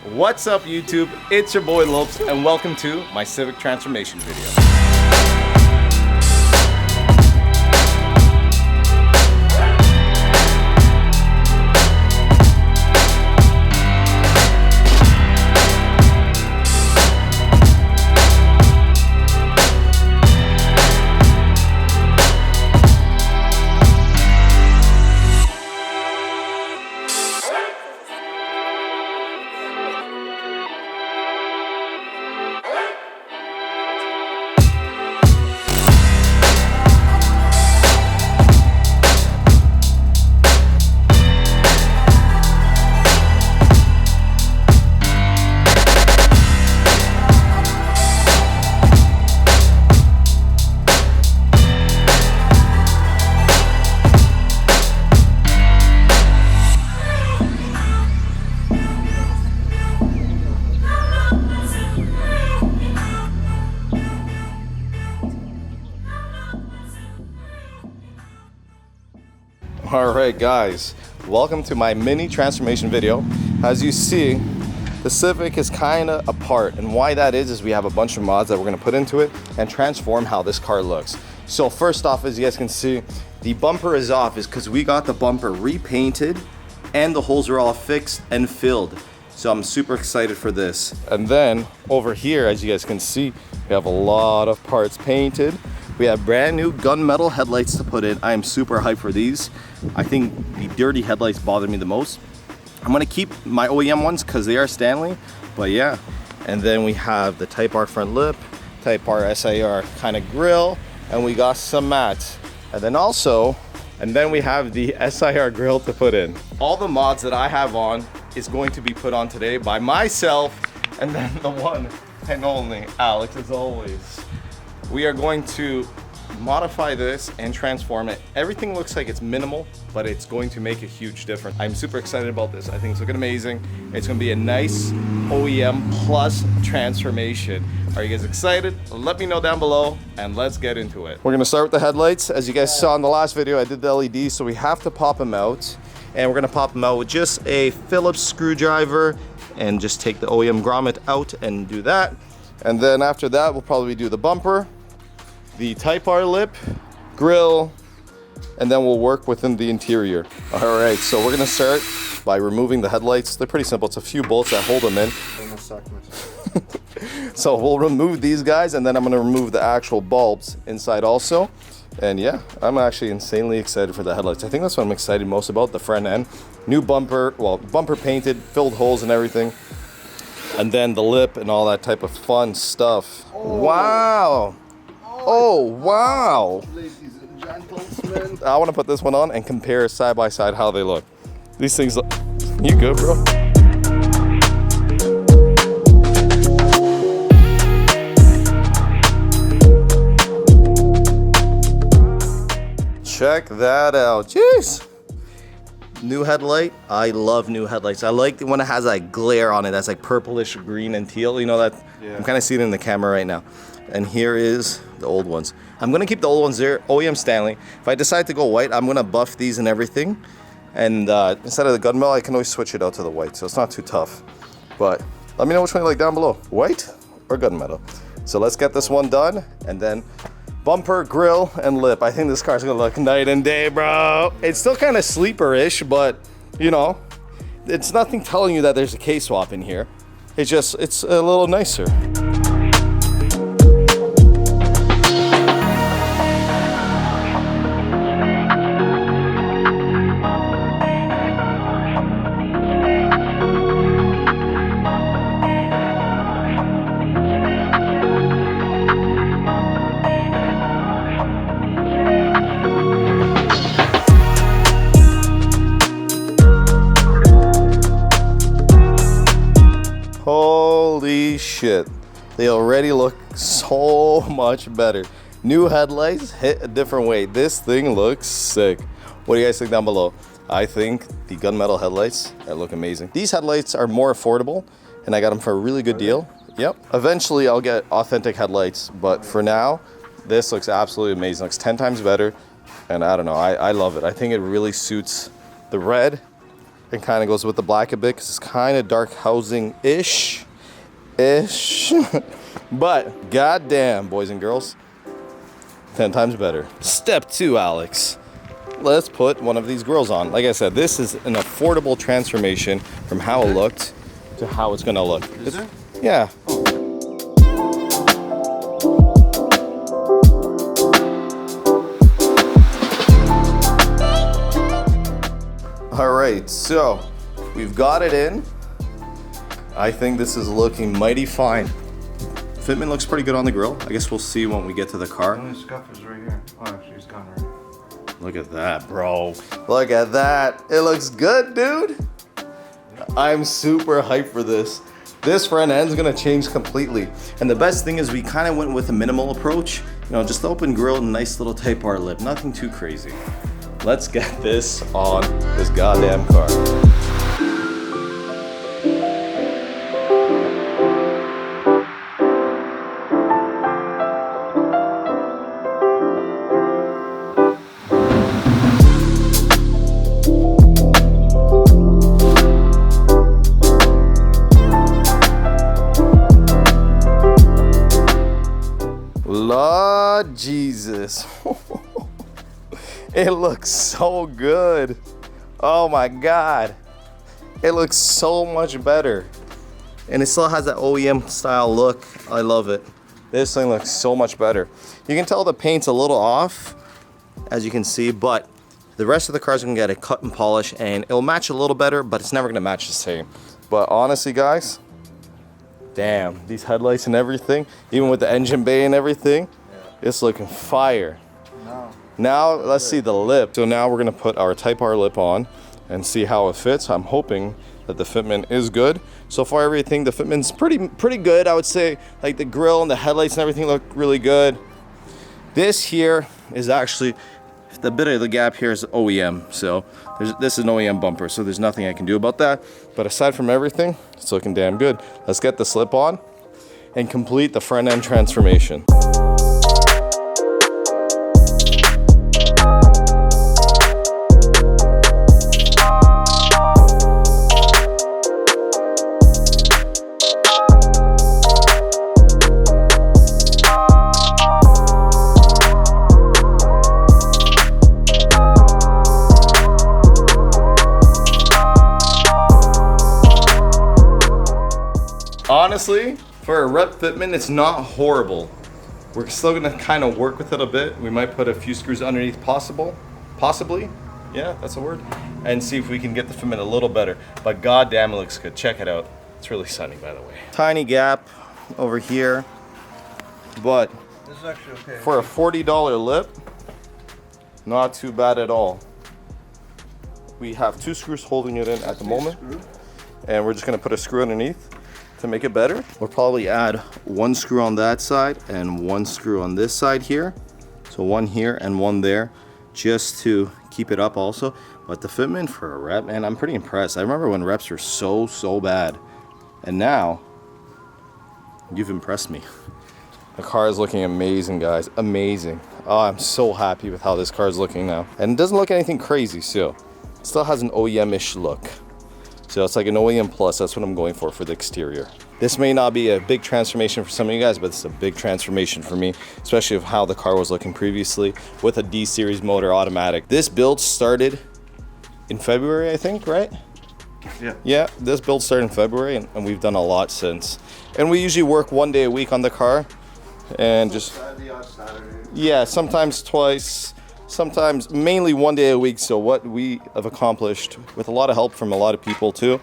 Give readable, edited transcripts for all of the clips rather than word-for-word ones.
What's up YouTube? It's your boy Lowpes and welcome to my Civic transformation video. Alright guys, welcome to my mini transformation video. As you see, the Civic is kind of apart, and why that is we have a bunch of mods that we're going to put into it and transform how this car looks. So first off, as you guys can see, the bumper is off is because we got the bumper repainted and the holes are all fixed and filled. So I'm super excited for this. And then over here, as you guys can see, we have a lot of parts painted. We have brand new gunmetal headlights to put in. I am super hyped for these. I think the dirty headlights bother me the most. I'm gonna keep my OEM ones because they are Stanley, but yeah. And then we have the Type R front lip, Type R SIR kind of grille, and we got some mats. And then we have the SIR grille to put in. All the mods that I have on is going to be put on today by myself, and then the one and only Alex, as always. We are going to modify this and transform it. Everything looks like it's minimal, but it's going to make a huge difference. I'm super excited about this. I think it's looking amazing. It's gonna be a nice OEM plus transformation. Are you guys excited? Let me know down below and let's get into it. We're gonna start with the headlights. As you guys saw in the last video, I did the LEDs, so we have to pop them out. And we're gonna pop them out with just a Phillips screwdriver and just take the OEM grommet out and do that. And then after that, we'll probably do the bumper, the Type R lip, grille, and then we'll work within the interior. All right, so we're gonna start by removing the headlights. They're pretty simple. It's a few bolts that hold them in. So we'll remove these guys, and then I'm gonna remove the actual bulbs inside also. And yeah, I'm actually insanely excited for the headlights. I think that's what I'm excited most about, the front end. New bumper, well, bumper painted, filled holes and everything. And then the lip and all that type of fun stuff. Oh. Wow. Oh, wow. Ladies and gentlemen. I want to put this one on and compare side by side how they look. These things look... You good, bro? Check that out. Jeez. New headlight. I love new headlights. I like the one that has like glare on it. That's like purplish green and teal. You know that? Yeah. I'm kind of seeing it in the camera right now. And here is the old ones. I'm gonna keep the old ones there, OEM Stanley. If I decide to go white, I'm gonna buff these and everything. And instead of the gunmetal, I can always switch it out to the white, so it's not too tough. But let me know which one you like down below, white or gunmetal. So let's get this one done, and then bumper, grille, and lip. I think this car's gonna look night and day, bro. It's still kind of sleeper-ish, but you know, it's nothing telling you that there's a K-swap in here. It's a little nicer. Holy shit, they already look so much better. New headlights hit a different way. This thing looks sick. What do you guys think down below? I think the gunmetal headlights look amazing. These headlights are more affordable and I got them for a really good deal. Yep, eventually I'll get authentic headlights, but for now this looks absolutely amazing. Looks 10 times better, and I don't know, I love it. I think it really suits the red It kind of goes with the black a bit because it's kind of dark housing-ish. But goddamn, boys and girls, 10 times better. Step 2, Alex. Let's put one of these grills on. Like I said, this is an affordable transformation from how it looked to how it's gonna look. Is it? Yeah. All right, so we've got it in. I think this is looking mighty fine. Fitment looks pretty good on the grill. I guess we'll see when we get to the car. The only scuff is right here. Oh, actually, it's gone right. Look at that, bro. Look at that. It looks good, dude. I'm super hyped for this. This front end's gonna change completely. And the best thing is we kind of went with a minimal approach. You know, just open grill and nice little Type R lip. Nothing too crazy. Let's get this on this goddamn car. Lord Jesus. It looks so good. Oh my God. It looks so much better. And it still has that OEM style look. I love it. This thing looks so much better. You can tell the paint's a little off, as you can see, but the rest of the car's gonna get a cut and polish and it'll match a little better, but it's never gonna match the same. But honestly, guys, damn, these headlights and everything, even with the engine bay and everything, it's looking fire. Now let's see the lip. So now we're gonna put our Type R lip on and see how it fits. I'm hoping that the fitment is good. So far everything, the fitment's pretty good. I would say like the grill and the headlights and everything look really good. This here is actually, the bit of the gap here is OEM. So this is an OEM bumper, so there's nothing I can do about that. But aside from everything, it's looking damn good. Let's get the slip on and complete the front end transformation. Honestly, for a rep fitment, it's not horrible. We're still gonna kind of work with it a bit. We might put a few screws underneath possibly, yeah, that's a word, and see if we can get the fitment a little better. But goddamn, it looks good. Check it out. It's really sunny, by the way. Tiny gap over here, but This is actually okay. for a $40 lip, not too bad at all. We have 2 screws holding it in at the moment, and we're just gonna put a screw underneath to make it better. We'll probably add 1 screw on that side and 1 screw on this side here. So 1 here and 1 there, just to keep it up also. But the fitment for a rep, man, I'm pretty impressed. I remember when reps were so bad. And now, you've impressed me. The car is looking amazing, guys, amazing. Oh, I'm so happy with how this car is looking now. And it doesn't look anything crazy, so it still has an OEM-ish look. So it's like an OEM plus, that's what I'm going for the exterior. This may not be a big transformation for some of you guys, but it's a big transformation for me, especially of how the car was looking previously with a D-Series motor automatic. This build started in February, I think, right? Yeah. Yeah, this build started in February and we've done a lot since. And we usually work 1 day a week on the car and just, Saturday. yeah, sometimes twice. Sometimes mainly 1 day a week. So what we have accomplished with a lot of help from a lot of people too,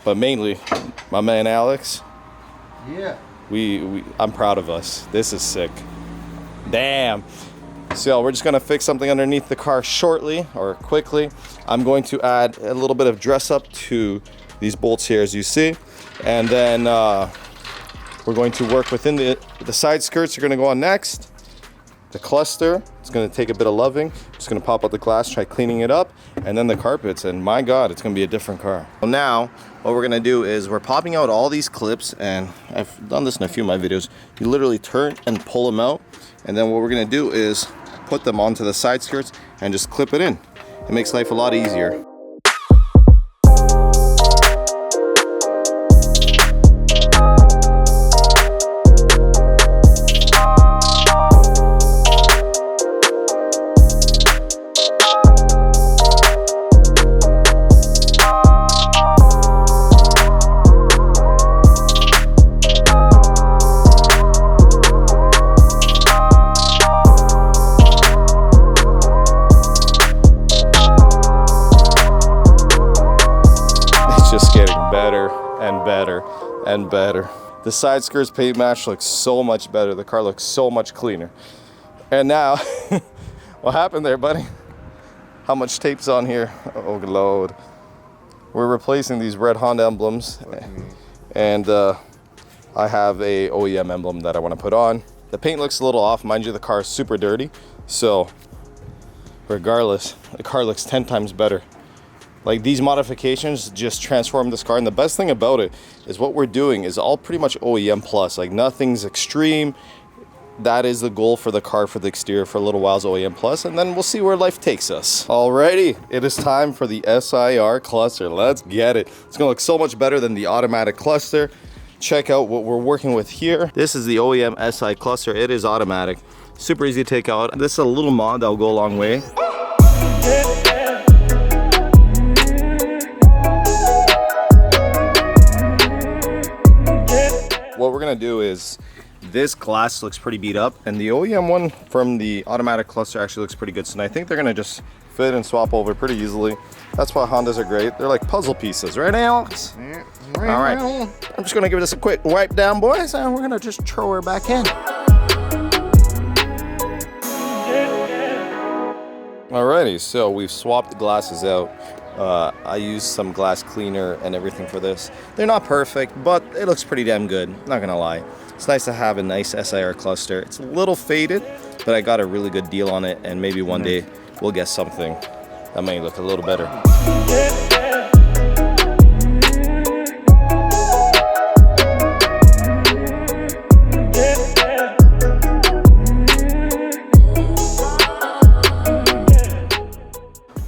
but mainly my man Alex. Yeah. I'm proud of us. This is sick. Damn. So we're just gonna fix something underneath the car shortly or quickly. I'm going to add a little bit of dress up to these bolts here, as you see, and then we're going to work within the side skirts are gonna go on next. The cluster, it's gonna take a bit of loving. Just gonna pop out the glass, try cleaning it up, and then the carpets, and my God, it's gonna be a different car. So now, what we're gonna do is we're popping out all these clips, and I've done this in a few of my videos. You literally turn and pull them out, and then what we're gonna do is put them onto the side skirts and just clip it in. It makes life a lot easier. and better and better. The side skirts paint match looks so much better. The car looks so much cleaner. And now, what happened there, buddy? How much tape's on here? Oh, Lord. We're replacing these red Honda emblems. And I have a OEM emblem that I want to put on. The paint looks a little off. Mind you, the car is super dirty. So, regardless, the car looks 10 times better. Like, these modifications just transform this car. And the best thing about it is what we're doing is all pretty much OEM plus. Like, nothing's extreme. That is the goal for the car, for the exterior, for a little while is OEM plus, and then we'll see where life takes us. Alrighty, it is time for the SIR cluster. Let's get it. It's gonna look so much better than the automatic cluster. Check out what we're working with here. This is the OEM SI cluster. It is automatic. Super easy to take out. This is a little mod that'll go a long way. What we're gonna do is, this glass looks pretty beat up, and the OEM one from the automatic cluster actually looks pretty good. So I think they're gonna just fit and swap over pretty easily. That's why Hondas are great. They're like puzzle pieces, right, Alex? Yeah. All right, I'm just gonna give this a quick wipe down, boys, and we're gonna just throw her back in. Alrighty, so we've swapped the glasses out. I used some glass cleaner and everything for this. They're not perfect, but it looks pretty damn good, not gonna lie. It's nice to have a nice SIR cluster. It's a little faded, but I got a really good deal on it, and maybe one day we'll get something that may look a little better.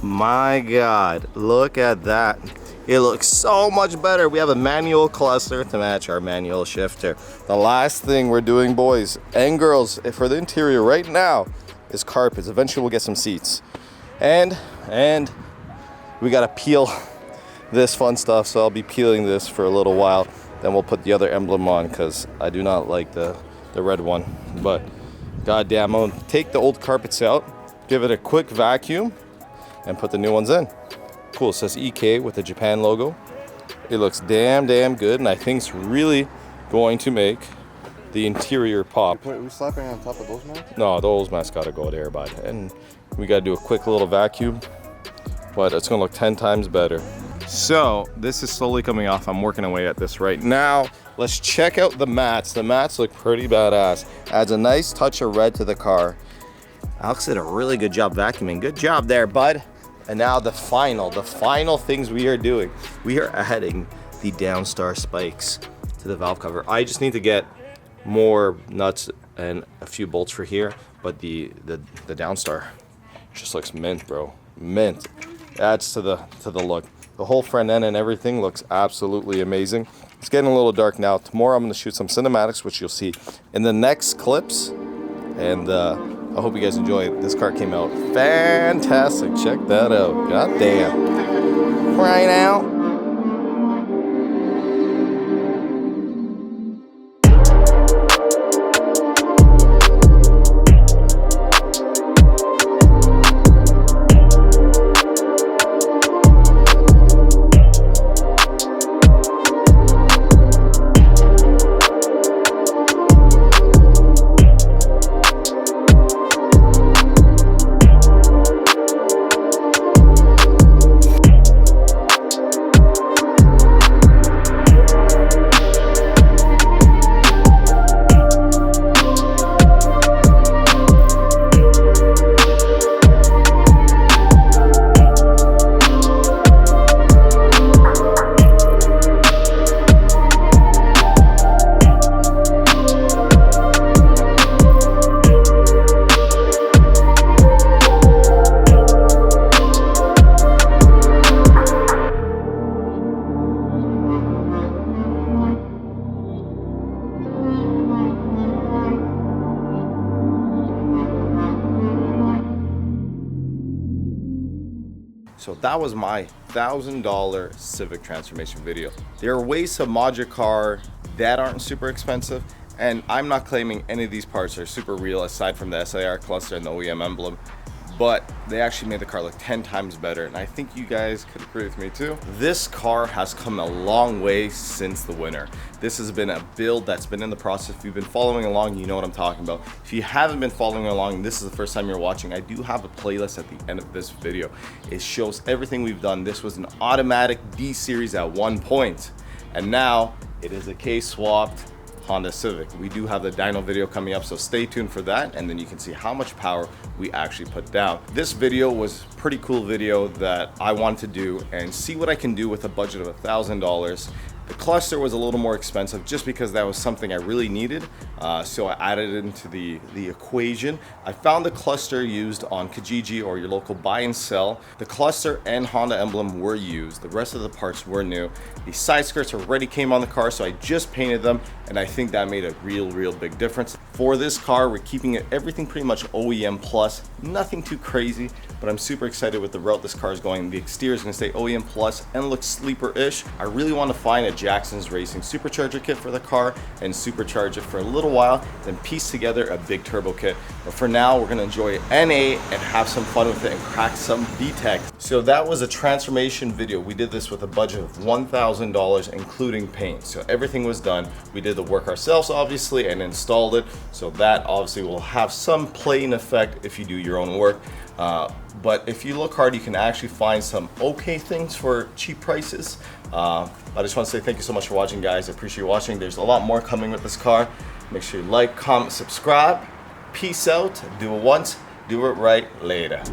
My God, look at that. It looks so much better. We have a manual cluster to match our manual shifter. The last thing we're doing, boys and girls, for the interior right now is carpets. Eventually we'll get some seats. And we gotta peel this fun stuff, so I'll be peeling this for a little while. Then we'll put the other emblem on, because I do not like the red one. But goddamn, I'm gonna take the old carpets out, give it a quick vacuum, and put the new ones in. Cool, it says EK with the Japan logo. It looks damn good, and I think it's really going to make the interior pop. Are we slapping on top of those mats? No, those mats gotta go there, bud. And we gotta do a quick little vacuum, but it's gonna look 10 times better. So this is slowly coming off. I'm working away at this right now. Let's check out the mats. The mats look pretty badass. Adds a nice touch of red to the car. Alex did a really good job vacuuming. Good job there, bud. And now the final things we are doing. We are adding the downstar spikes to the valve cover. I just need to get more nuts and a few bolts for here, but the downstar just looks mint, bro. Mint. Adds to the look. The whole front end and everything looks absolutely amazing. It's getting a little dark now. Tomorrow I'm gonna shoot some cinematics, which you'll see in the next clips. And I hope you guys enjoy it. This car came out fantastic. Check that out. God damn. Right now. So that was my $1,000 Civic transformation video. There are ways to mod your car that aren't super expensive, and I'm not claiming any of these parts are super real aside from the SIR cluster and the OEM emblem. but they actually made the car look 10 times better, and I think you guys could agree with me too. This car has come a long way since the winter. This has been a build that's been in the process. If you've been following along, you know what I'm talking about. If you haven't been following along, this is the first time you're watching, I do have a playlist at the end of this video. It shows everything we've done. This was an automatic D series at one point, and now it is a K-swapped Honda Civic. We do have the dyno video coming up, so stay tuned for that, and then you can see how much power we actually put down. This video was a pretty cool video that I wanted to do and see what I can do with a budget of $1,000. The cluster was a little more expensive just because that was something I really needed, so I added it into the equation. I found the cluster used on Kijiji or your local buy and sell. The cluster and Honda emblem were used. The rest of the parts were new. The side skirts already came on the car, so I just painted them, and I think that made a real big difference. For this car, we're keeping everything pretty much OEM plus, nothing too crazy, but I'm super excited with the route this car is going. The exterior is going to stay OEM plus and look sleeper-ish. I really want to find a Jackson's Racing supercharger kit for the car and supercharge it for a little while, then piece together a big turbo kit. But for now, we're going to enjoy NA and have some fun with it and crack some VTEC. So that was a transformation video. We did this with a budget of $1,000 including paint. So everything was done. We did the work ourselves obviously and installed it. So that obviously will have some play-in effect if you do your own work. But if you look hard, you can actually find some okay things for cheap prices. I just want to say thank you so much for watching, guys. I appreciate you watching. There's a lot more coming with this car. Make sure you like, comment, subscribe. Peace out. Do it once, do it right later.